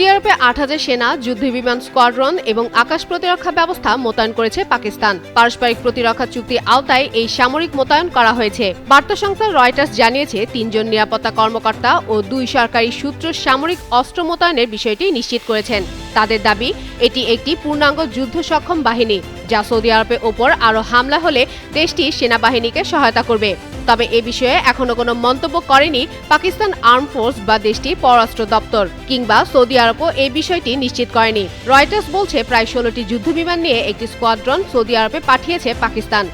Saudi আরবে ৮,০০০ সেনা, যুদ্ধবিমান স্কোয়াড্রন এবং আকাশ প্রতিরক্ষা ব্যবস্থা মোতায়েন করেছে পাকিস্তান। পারস্পরিক প্রতিরক্ষা চুক্তির আওতায় এই সামরিক মোতায়েন করা হয়েছে। বার্তা সংস্থা রয়টার্স জানিয়েছে ৩ জন নিরাপত্তা কর্মকর্তা ও ২ সরকারি সূত্র সামরিক অস্ত্র মোতায়েনের বিষয়টি নিশ্চিত করেছেন। তাদের দাবি, এটি একটি পূর্ণাঙ্গ যুদ্ধ সক্ষম বাহিনী, যা সৌদি আরবের ওপর আরও হামলা হলে দেশটি সেনাবাহিনীকে সহায়তা করবে। তবে এ বিষয়ে এখনো কোনো মন্তব্য করেনি পাকিস্তান আর্ম ফোর্স বা দেশটির পররাষ্ট্র দপ্তর, কিংবা সৌদি আরবও এই বিষয়টি নিশ্চিত করেনি। রয়টার্স বলছে প্রায় ১৬টি যুদ্ধবিমান নিয়ে একটি স্কোয়াড্রন সৌদি আরবে পাঠিয়েছে পাকিস্তান।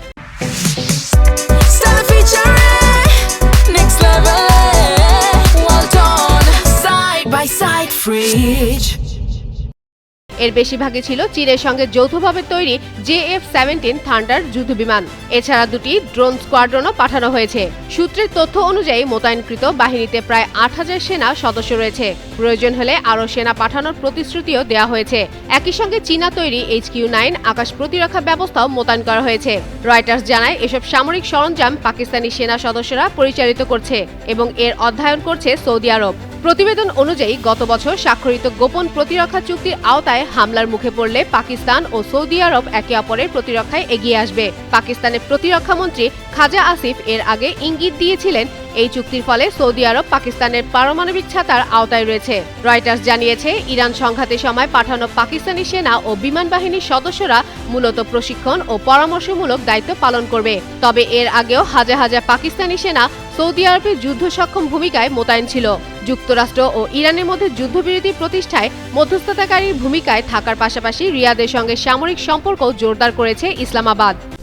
এর বেশিরভাগই ছিল চীনের সঙ্গে যৌথভাবে তৈরি JF-17 থান্ডার যুদ্ধবিমান। এছাড়া 2টি ড্রোন স্কোয়াড্রনও পাঠানো হয়েছে। সূত্রের তথ্য অনুযায়ী মোতায়েনকৃত বাহিনীতে প্রায় ৮,০০০ সেনা সদস্য রয়েছে। প্রয়োজন হলে আরও সেনা পাঠানোর প্রতিশ্রুতিও দেওয়া হয়েছে। একই সঙ্গে চীনা তৈরি HQ-9 আকাশ প্রতিরক্ষা ব্যবস্থাও মোতায়েন করা হয়েছে। রয়টার্স জানায়, এসব সামরিক সরঞ্জাম পাকিস্তানি সেনা সদস্যরা পরিচালিত করছে এবং এর অধ্যয়ন করছে সৌদি আরব। প্রতিবেদন অনুযায়ী গত বছর স্বাক্ষরিত গোপন প্রতিরক্ষা চুক্তির আওতায় হামলার মুখে পড়লে পাকিস্তান ও সৌদি আরব একে অপরের প্রতিরক্ষায় এগিয়ে আসবে। পাকিস্তানের প্রতিরক্ষা মন্ত্রী খাজা আসিফ এর আগে ইঙ্গিত দিয়েছিলেন, এই চুক্তির ফলে সৌদি আরব পাকিস্তানের পারমাণবিক ছাতার আওতায় রয়েছে। রয়টার্স জানিয়েছে, ইরান সংঘাতের সময় পাঠানো পাকিস্তানি সেনা ও বিমান বাহিনীর সদস্যরা মূলত প্রশিক্ষণ ও পরামর্শমূলক দায়িত্ব পালন করবে। তবে এর আগেও হাজার হাজার পাকিস্তানি সেনা সৌদি আরবের যুদ্ধ সক্ষম ভূমিকায় মোতায়েন ছিল। যুক্তরাষ্ট্র ও ইরানের মধ্যে যুদ্ধবিরতি প্রতিষ্ঠায় মধ্যস্থতাকারীর ভূমিকায় থাকার পাশাপাশি রিয়াদের সঙ্গে সামরিক সম্পর্ক জোরদার করেছে ইসলামাবাদ।